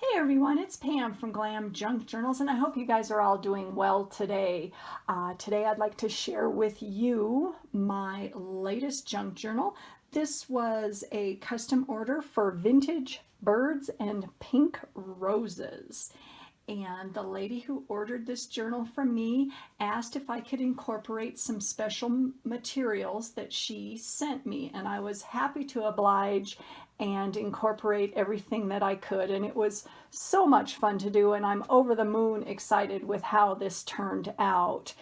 Hey everyone, it's Pam from Glam Junk Journals, and I hope you guys are all doing well today. Today I'd like to share with you my latest junk journal. This was a custom order for vintage birds and pink roses. And the lady who ordered this journal from me asked if I could incorporate some special materials that she sent me. And I was happy to oblige and incorporate everything that I could. And it was so much fun to do. And I'm over the moon excited with how this turned out.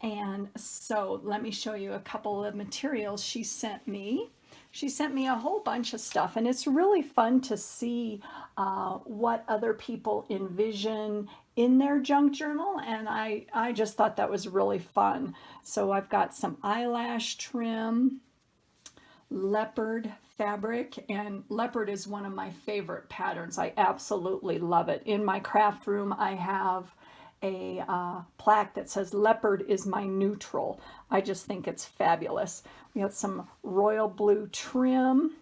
And so let me show you a couple of materials she sent me. She sent me a whole bunch of stuff, and it's really fun to see what other people envision in their junk journal, and I just thought that was really fun. So I've got some eyelash trim, leopard fabric, and leopard is one of my favorite patterns. I absolutely love it. In my craft room, I have a plaque that says leopard is my neutral. I just think it's fabulous. We have some royal blue trim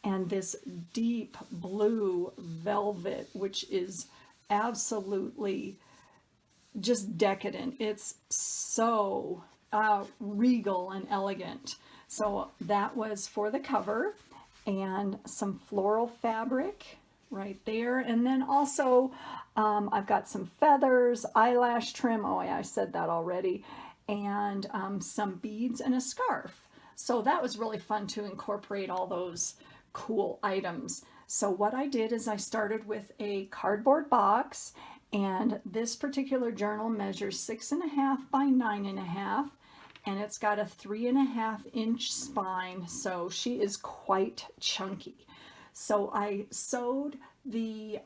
and this deep blue velvet, which is absolutely just decadent. It's so regal and elegant. So that was for the cover, and some floral fabric right there. And then also I've got some feathers, eyelash trim. Oh yeah, I said that already. And some beads and a scarf. So that was really fun to incorporate all those cool items. So what I did is I started with a cardboard box, and this particular journal measures 6.5 by 9.5, and it's got a 3.5-inch spine, so she is quite chunky. So I sewed the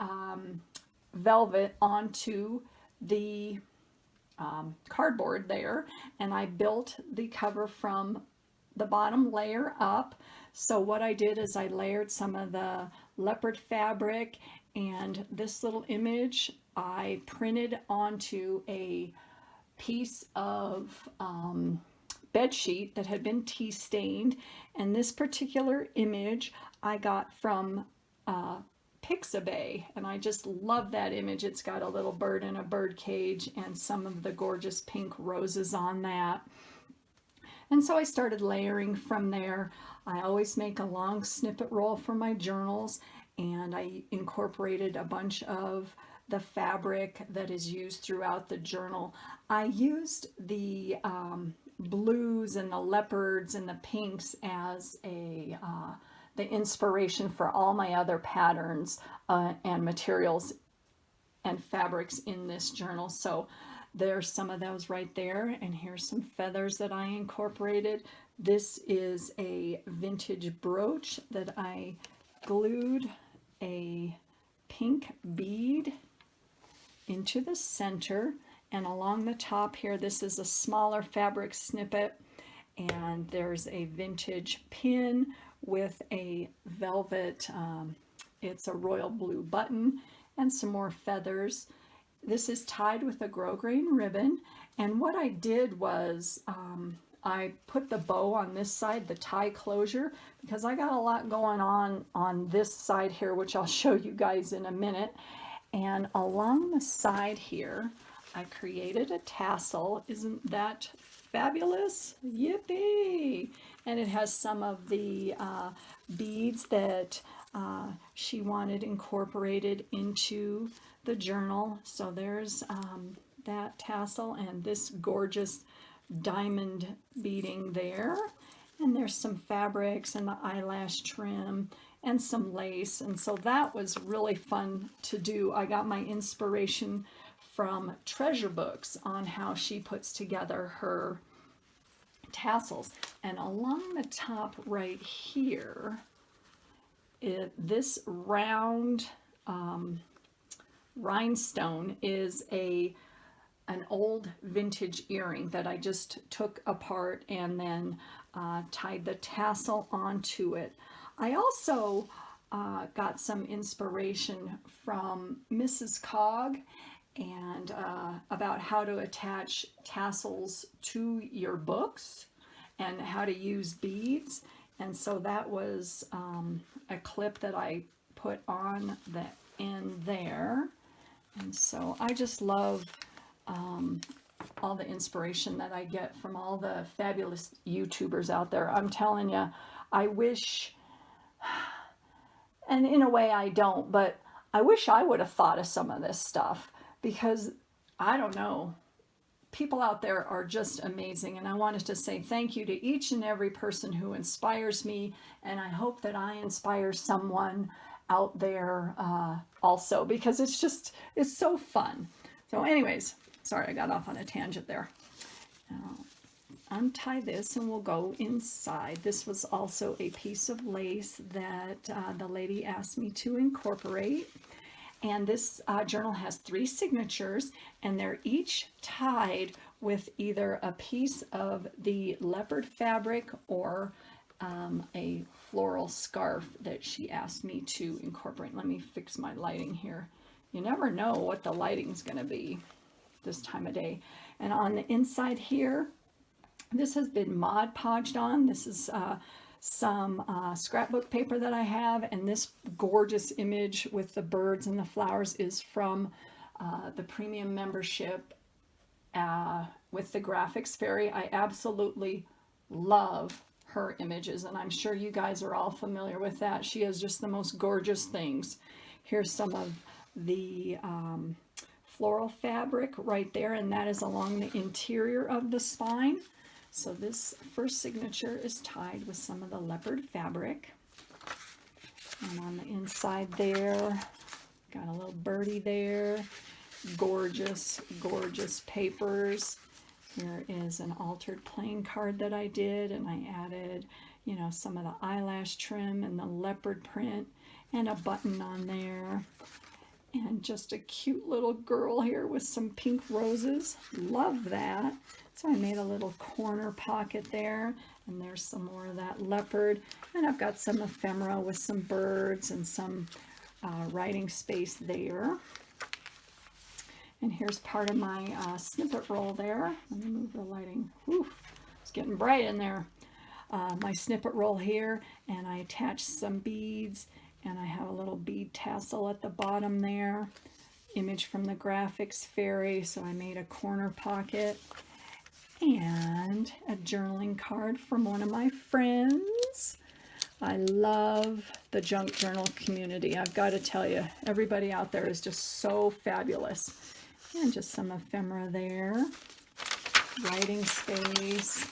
velvet onto the cardboard there, and I built the cover from the bottom layer up. So what I did is I layered some of the leopard fabric, and this little image I printed onto a piece of bed sheet that had been tea stained, and this particular image I got from Pixabay, and I just love that image. It's got a little bird in a bird cage and some of the gorgeous pink roses on that. And so I started layering from there. I always make a long snippet roll for my journals, and I incorporated a bunch of the fabric that is used throughout the journal. I used the blues and the leopards and the pinks as the inspiration for all my other patterns and materials and fabrics in this journal. So there's some of those right there, and here's some feathers that I incorporated. This is a vintage brooch that I glued a pink bead into the center, and along the top here, this is a smaller fabric snippet, and there's a vintage pin with a velvet, it's a royal blue button, and some more feathers. This is tied with a grosgrain ribbon, and what I did was I put the bow on this side, the tie closure, because I got a lot going on this side here, which I'll show you guys in a minute. And along the side here, I created a tassel. Isn't that fabulous? Yippee! And it has some of the beads that she wanted incorporated into the journal. So there's that tassel and this gorgeous diamond beading there. And there's some fabrics and the eyelash trim and some lace. And so that was really fun to do. I got my inspiration from treasure books on how she puts together her tassels. And along the top right here, this round rhinestone is an old vintage earring that I just took apart and then tied the tassel onto it. I also got some inspiration from Mrs. Cog and about how to attach tassels to your books and how to use beads. And so that was a clip that I put on the in there. And so I just love all the inspiration that I get from all the fabulous YouTubers out there. I'm telling you, I wish, and in a way I don't, but I wish I would have thought of some of this stuff, because I don't know, people out there are just amazing. And I wanted to say thank you to each and every person who inspires me. And I hope that I inspire someone out there also, because it's so fun. So anyways, sorry, I got off on a tangent there. Untie this and we'll go inside. This was also a piece of lace that the lady asked me to incorporate. And this journal has 3 signatures, and they're each tied with either a piece of the leopard fabric or a floral scarf that she asked me to incorporate. Let me fix my lighting here. You never know what the lighting's going to be this time of day. And on the inside here, this has been Mod Podged on. This is some scrapbook paper that I have, and this gorgeous image with the birds and the flowers is from the premium membership with the Graphics Fairy. I absolutely love her images, and I'm sure you guys are all familiar with that. She has just the most gorgeous things. Here's some of the floral fabric right there, and that is along the interior of the spine. So this first signature is tied with some of the leopard fabric. And on the inside there, got a little birdie there. Gorgeous, gorgeous papers. Here is an altered plain card that I did, and I added, you know, some of the eyelash trim and the leopard print and a button on there. And just a cute little girl here with some pink roses. Love that. So I made a little corner pocket there, and there's some more of that leopard. And I've got some ephemera with some birds and some writing space there. And here's part of my snippet roll there. Let me move the lighting. Whew, it's getting bright in there. My snippet roll here, and I attached some beads, and I have a little bead tassel at the bottom there. Image from the Graphics Fairy, so I made a corner pocket. And a journaling card from one of my friends. I love the junk journal community. I've got to tell you, everybody out there is just so fabulous. And just some ephemera there. Writing space.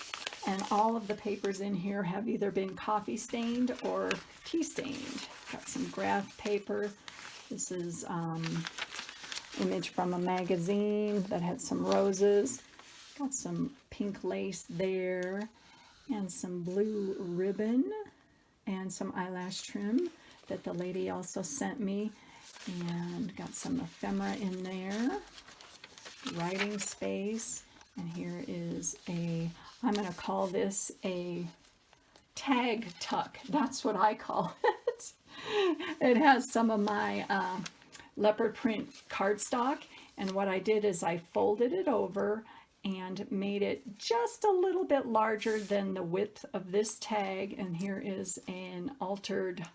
And all of the papers in here have either been coffee stained or tea stained. Got some graph paper. This is image from a magazine that had some roses. Got some pink lace there, and some blue ribbon, and some eyelash trim that the lady also sent me, and got some ephemera in there, writing space, and here is I'm going to call this a tag tuck. That's what I call it. It has some of my leopard print cardstock, and what I did is I folded it over and made it just a little bit larger than the width of this tag. And here is an altered,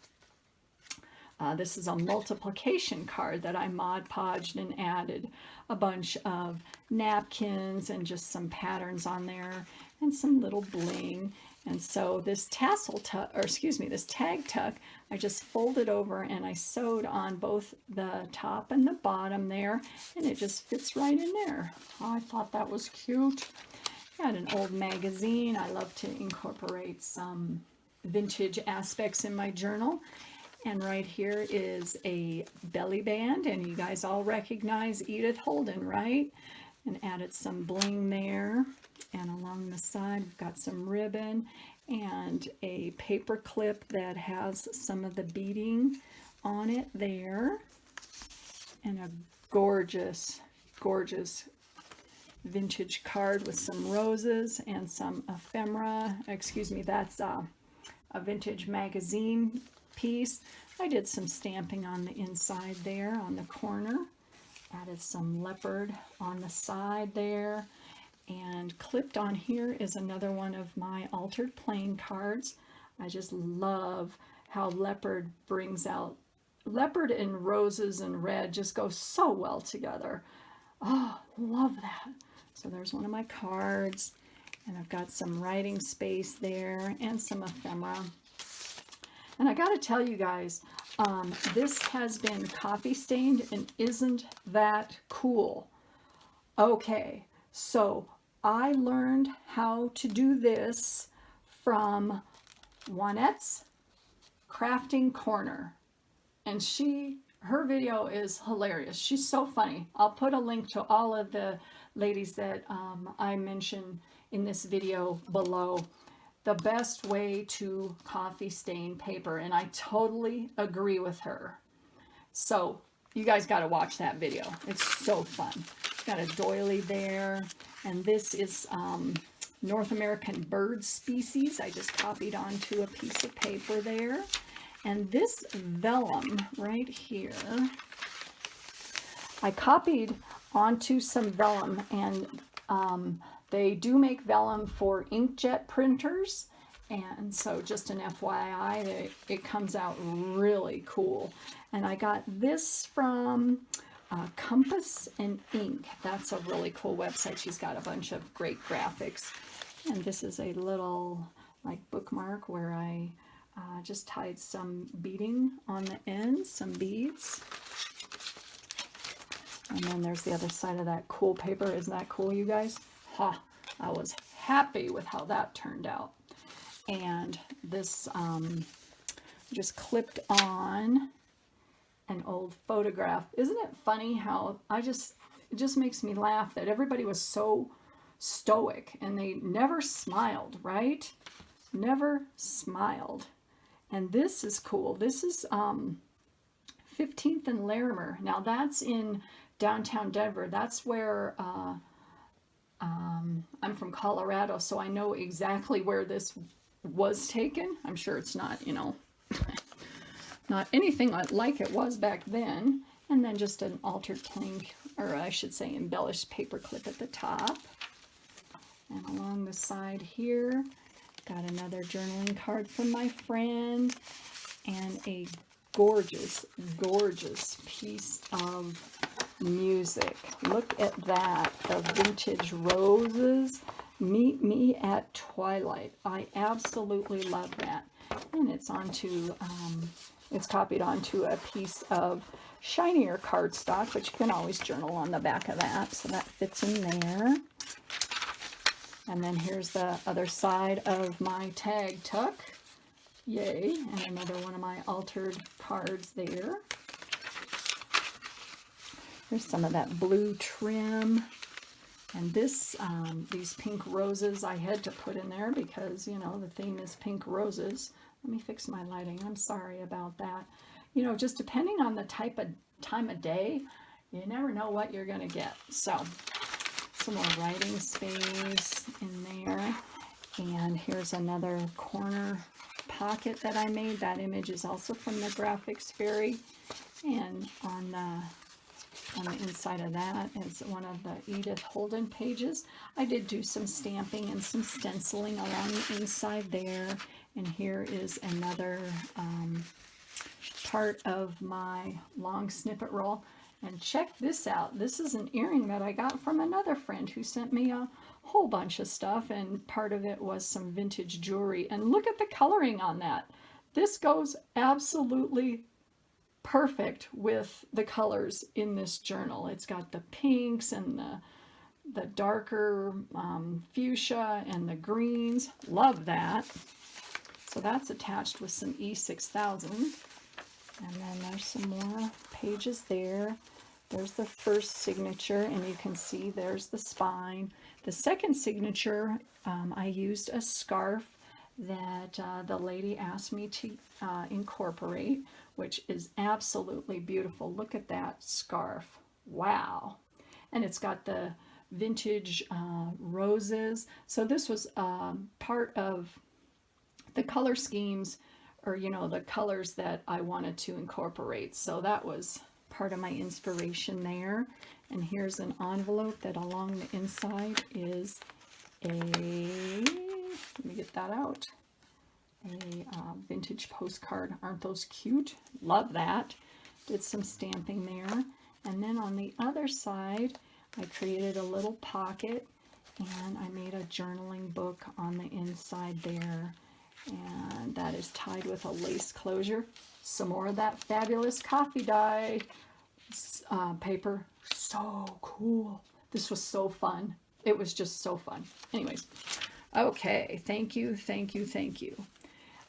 this is a multiplication card that I Mod Podged and added a bunch of napkins and just some patterns on there and some little bling. And so this tassel tuck, or excuse me, this tag tuck, I just folded over and I sewed on both the top and the bottom there, and it just fits right in there. Oh, I thought that was cute. Got an old magazine. I love to incorporate some vintage aspects in my journal. And right here is a belly band, and you guys all recognize Edith Holden, right? And added some bling there. And along the side, we've got some ribbon and a paper clip that has some of the beading on it there. And a gorgeous, gorgeous vintage card with some roses and some ephemera. Excuse me, that's a vintage magazine piece. I did some stamping on the inside there on the corner. Added some leopard on the side there. And clipped on here is another one of my altered plain cards. I just love how leopard brings out leopard and roses and red just go so well together. Oh, love that. So there's one of my cards, and I've got some writing space there and some ephemera. And I got to tell you guys, this has been coffee stained, and isn't that cool? Okay, so I learned how to do this from Juanette's Crafting Corner, and her video is hilarious. She's so funny. I'll put a link to all of the ladies that I mention in this video below. The best way to coffee stain paper, and I totally agree with her. So you guys got to watch that video. It's so fun. Got a doily there, and this is North American bird species. I just copied onto a piece of paper there. And this vellum right here, I copied onto some vellum, and they do make vellum for inkjet printers, and so just an FYI, it comes out really cool. And I got this from Compass and Ink. That's a really cool website. She's got a bunch of great graphics. And this is a little like bookmark where I just tied some beading on the ends, some beads. And then there's the other side of that cool paper. Isn't that cool, you guys? Ha! I was happy with how that turned out. And this just clipped on an old photograph. Isn't it funny how it just makes me laugh that everybody was so stoic and they never smiled, right? Never smiled. And this is cool. This is 15th and Larimer. Now that's in downtown Denver. That's where I'm from Colorado, so I know exactly where this was taken. I'm sure it's not, not anything like it was back then. And then just an altered plank, or I should say embellished paper clip at the top. And along the side here, got another journaling card from my friend, and a gorgeous, gorgeous piece of music. Look at that, the vintage roses. Meet Me at Twilight. I absolutely love that. And it's onto, it's copied onto a piece of shinier cardstock, but you can always journal on the back of that, so that fits in there. And then here's the other side of my tag tuck. Yay, and another one of my altered cards there. There's some of that blue trim. And this, these pink roses I had to put in there because, the theme is pink roses. Let me fix my lighting. I'm sorry about that. Just depending on the time of day, you never know what you're going to get. So, some more writing space in there. And here's another corner pocket that I made. That image is also from the Graphics Fairy. And on the inside of that is one of the Edith Holden pages. I did do some stamping and some stenciling along the inside there. And here is another part of my long snippet roll. And check this out. This is an earring that I got from another friend who sent me a whole bunch of stuff, and part of it was some vintage jewelry. And look at the coloring on that. This goes absolutely perfect with the colors in this journal. It's got the pinks and the darker fuchsia and the greens. Love that. So that's attached with some E6000. And then there's some more pages there. There's the first signature, and you can see there's the spine. The second signature, I used a scarf that the lady asked me to incorporate, which is absolutely beautiful. Look at that scarf. Wow. And it's got the vintage roses. So this was part of the color schemes, or the colors that I wanted to incorporate. So that was part of my inspiration there. And here's an envelope that along the inside is let me get that out, a vintage postcard. Aren't those cute? Love that. did some stamping there. And then on the other side, I created a little pocket and I made a journaling book on the inside there. And that is tied with a lace closure. Some more of that fabulous coffee dye paper. So cool. This was so fun. It was just so fun. Anyways, okay, thank you, thank you, thank you.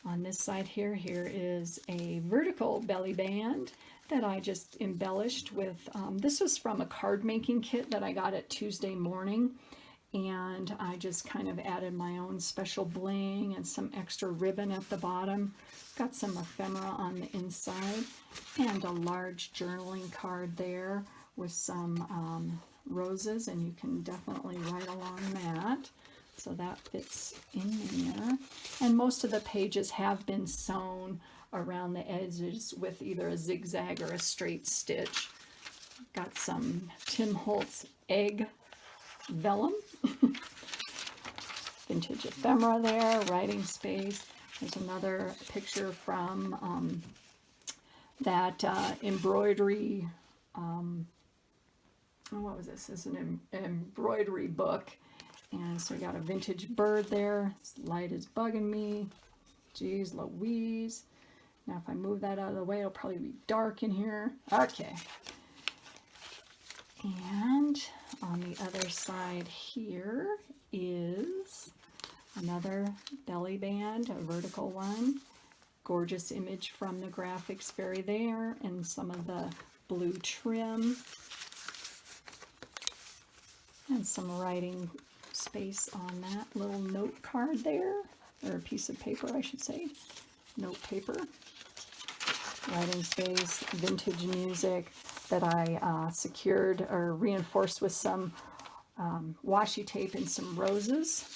On this side here is a vertical belly band that I just embellished with, this was from a card making kit that I got at Tuesday morning. And I just kind of added my own special bling and some extra ribbon at the bottom. Got some ephemera on the inside and a large journaling card there with some roses, and you can definitely write along that. So that fits in there. And most of the pages have been sewn around the edges with either a zigzag or a straight stitch. Got some Tim Holtz egg vellum, vintage ephemera there, writing space. There's another picture from that embroidery, what was this? It's an embroidery book. And so we got a vintage bird there. This light is bugging me. Geez Louise. Now if I move that out of the way, it'll probably be dark in here. Okay. And on the other side here is another belly band, a vertical one. Gorgeous image from the graphics fairy there, and some of the blue trim. And some writing space on that little note card there, or a piece of paper, I should say. Note paper. Writing space, vintage music that I secured or reinforced with some washi tape and some roses.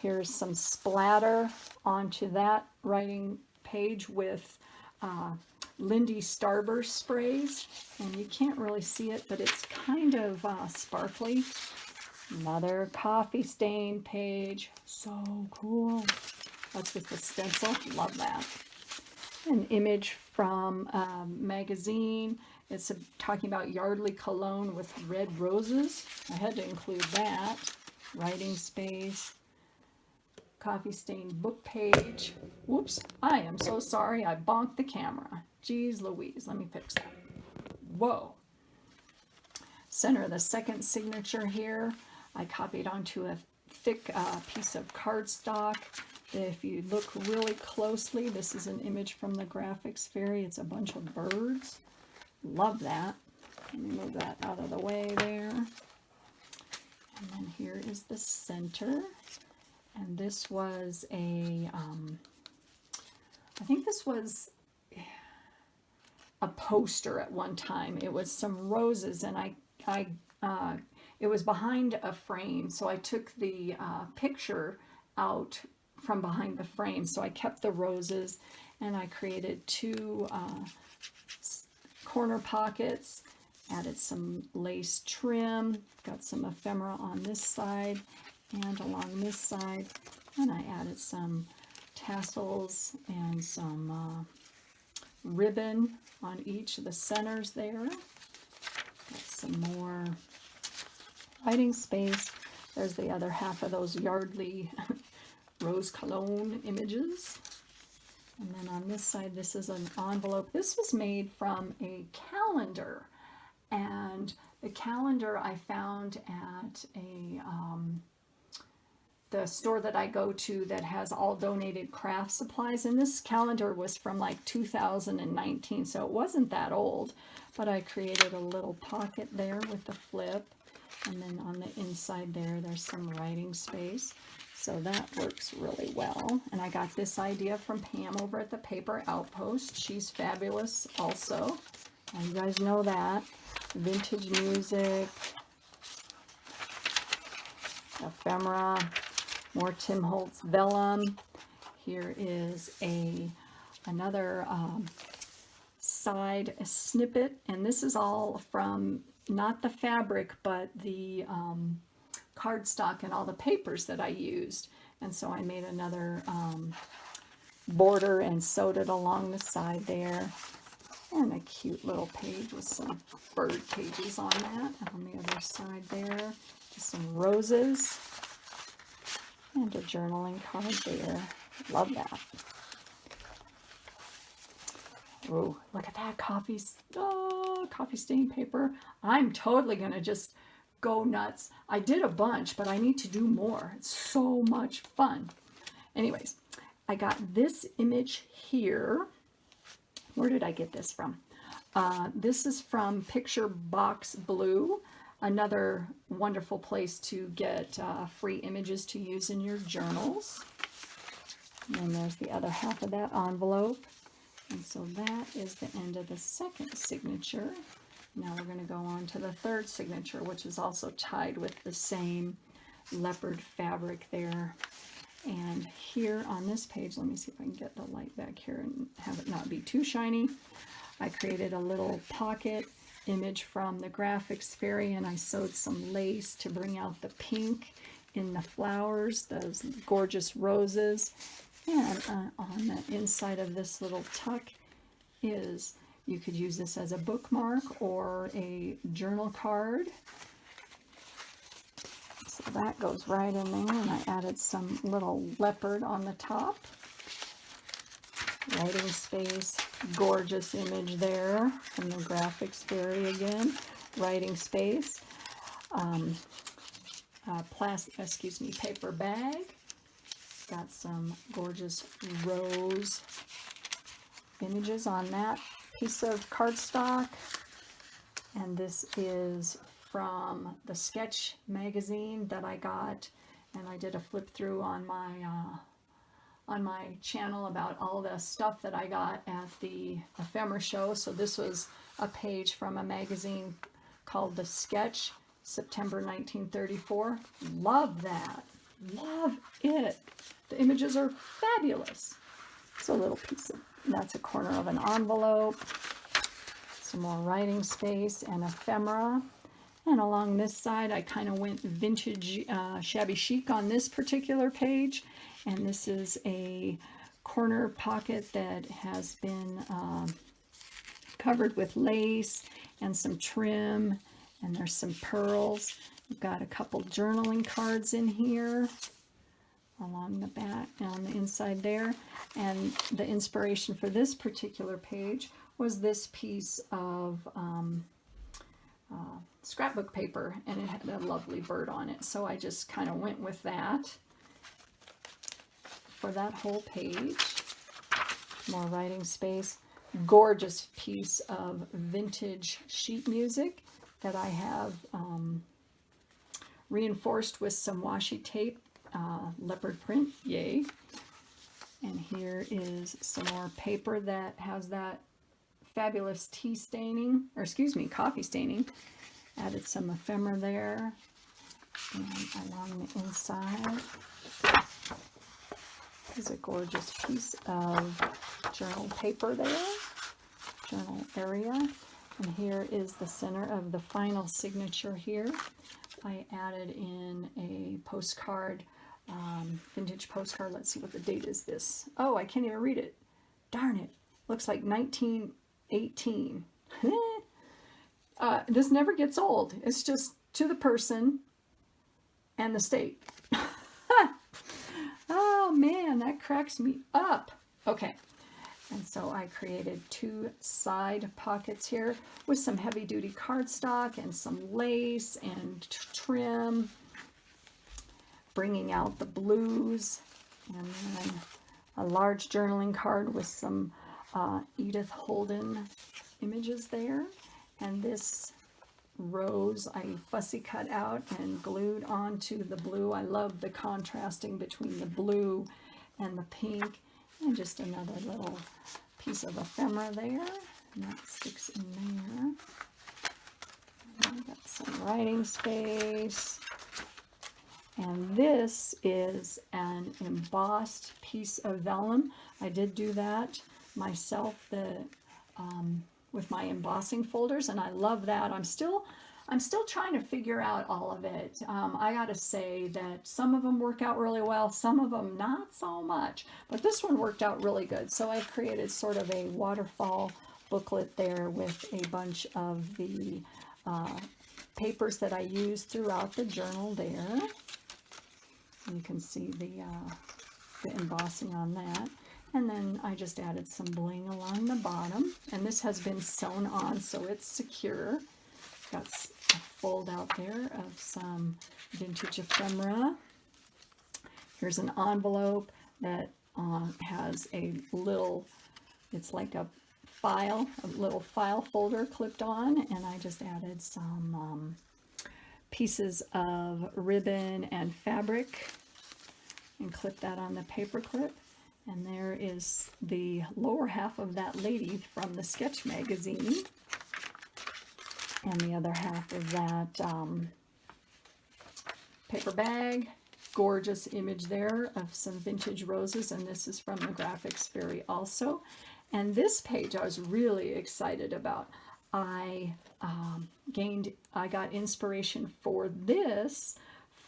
Here's some splatter onto that writing page with Lindy Starburst sprays, and you can't really see it, but it's kind of sparkly. Another coffee stain page, so cool. That's with the stencil, love that. An image from a magazine. It's talking about Yardley cologne with red roses. I had to include that. Writing space. Coffee stained book page. Whoops, I am so sorry. I bonked the camera. Geez Louise, let me fix that. Whoa. Center of the second signature here. I copied onto a thick piece of cardstock. If you look really closely, this is an image from the graphics fairy. It's a bunch of birds. Love that. Let me move that out of the way there. And then here is the center. And this was a, I think this was a poster at one time. It was some roses, and it was behind a frame. So I took the picture out from behind the frame. So I kept the roses, and I created two corner pockets, added some lace trim, got some ephemera on this side and along this side, and I added some tassels and some ribbon on each of the centers there. Got some more writing space. There's the other half of those Yardley rose cologne images. And then on this side, this is an envelope. This was made from a calendar, and the calendar I found at a the store that I go to that has all donated craft supplies, and this calendar was from like 2019, so it wasn't that old, but I created a little pocket there with the flip, and then on the inside there's some writing space. So that works really well. And I got this idea from Pam over at the Paper Outpost. She's fabulous also. And you guys know that. Vintage music, ephemera, more Tim Holtz vellum. Here is another side snippet. And this is all from not the fabric, but the cardstock and all the papers that I used. And so I made another border and sewed it along the side there. And a cute little page with some bird pages on that. On the other side there, just some roses. And a journaling card there. Love that. Oh, look at that coffee stain paper. I'm totally going to just go nuts. I did a bunch, but I need to do more. It's so much fun. Anyways, I got this image here. Where did I get this from? This is from Picture Box Blue, another wonderful place to get free images to use in your journals. And there's the other half of that envelope. And so that is the end of the second signature. Now we're going to go on to the third signature, which is also tied with the same leopard fabric there. And here on this page, let me see if I can get the light back here and have it not be too shiny. I created a little pocket image from the Graphics Fairy, and I sewed some lace to bring out the pink in the flowers, those gorgeous roses. And on the inside of this little tuck is, you could use this as a bookmark or a journal card. So that goes right in there, and I added some little leopard on the top. Writing space, gorgeous image there from the Graphics Fairy again. Writing space, paper bag. Got some gorgeous rose images on that piece of cardstock. And this is from the Sketch magazine that I got, and I did a flip through on my channel about all the stuff that I got at the ephemera show. So this was a page from a magazine called The Sketch, September 1934. Love that. Love it. The images are fabulous. It's a little piece of, that's a corner of an envelope. Some more writing space and ephemera. And along this side, I kind of went vintage shabby chic on this particular page. And this is a corner pocket that has been covered with lace and some trim. And there's some pearls. We've got a couple journaling cards in here along the back, on the inside there. And the inspiration for this particular page was this piece of scrapbook paper, and it had a lovely bird on it. So I just kind of went with that for that whole page. More writing space. Gorgeous piece of vintage sheet music that I have reinforced with some washi tape, leopard print, yay. And here is some more paper that has that fabulous tea staining, or excuse me, coffee staining. Added some ephemera there. And along the inside is a gorgeous piece of journal paper there, journal area. And here is the center of the final signature here. I added in a postcard, vintage postcard. Let's see what the date is this. Oh, I can't even read it. Darn it. Looks like 1918. This never gets old. It's just to the person and the state. Oh man, that cracks me up. Okay. And so I created two side pockets here with some heavy duty cardstock and some lace and trim, bringing out the blues, and then a large journaling card with some Edith Holden images there. And this rose I fussy cut out and glued onto the blue. I love the contrasting between the blue and the pink. And just another little piece of ephemera there, and that sticks in there. And I've got some writing space. And this is an embossed piece of vellum. I did do that myself with my embossing folders, and I love that. I'm still trying to figure out all of it. I gotta say that some of them work out really well, some of them not so much, but this one worked out really good. So I created sort of a waterfall booklet there with a bunch of the papers that I use throughout the journal there. You can see the embossing on that. And then I just added some bling along the bottom. And this has been sewn on, so it's secure. Got a fold out there of some vintage ephemera. Here's an envelope that has a little, it's like a little file folder clipped on, and I just added some pieces of ribbon and fabric and clipped that on the paper clip. And there is the lower half of that lady from the Sketch magazine, and the other half of that paper bag. Gorgeous image there of some vintage roses, and this is from the Graphics Fairy also. And this page I was really excited about. I got inspiration for this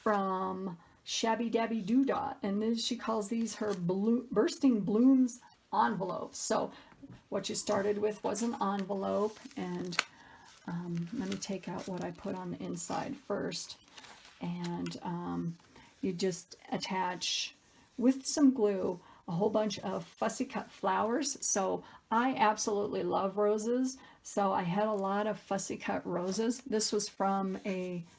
from Shabby Dabby Doodah, and this, she calls these her bursting blooms envelopes. So what you started with was an envelope, and let me take out what I put on the inside first. And you just attach with some glue a whole bunch of fussy cut flowers. So I absolutely love roses, so I had a lot of fussy cut roses. This was from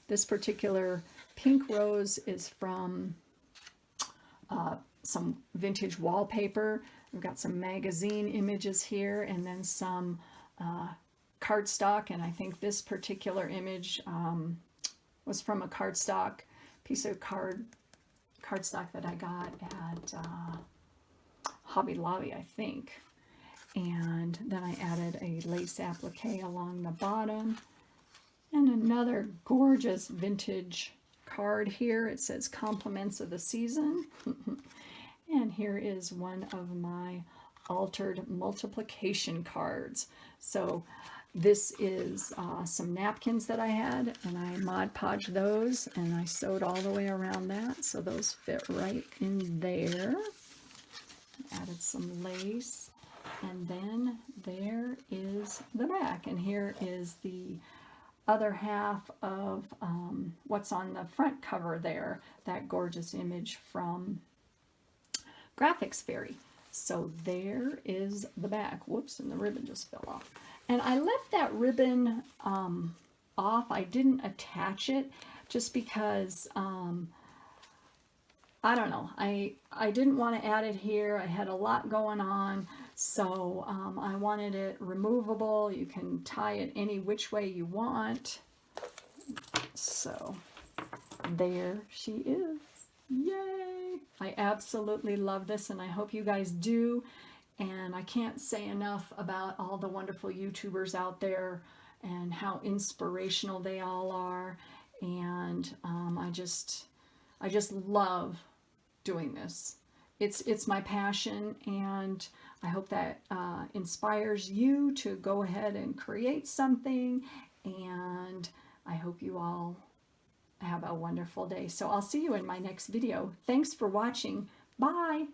this particular pink rose is from some vintage wallpaper. We've got some magazine images here, and then some cardstock, and I think this particular image was from a cardstock, piece of cardstock that I got at Hobby Lobby, I think. And then I added a lace applique along the bottom, and another gorgeous vintage card here. It says compliments of the season. And here is one of my altered multiplication cards. So this is some napkins that I had, and I Mod Podged those, and I sewed all the way around that, so those fit right in there. Added some lace, and then there is the back, and here is the other half of what's on the front cover there, that gorgeous image from Graphics Fairy. So there is the back. Whoops, and the ribbon just fell off. And I left that ribbon off. I didn't attach it just because, I don't know, I didn't want to add it here. I had a lot going on, so I wanted it removable. You can tie it any which way you want. So there she is. Yay! I absolutely love this, and I hope you guys do. And I can't say enough about all the wonderful YouTubers out there and how inspirational they all are. And I just love doing this. It's my passion, and I hope that inspires you to go ahead and create something. And I hope you all have a wonderful day. So I'll see you in my next video. Thanks for watching. Bye.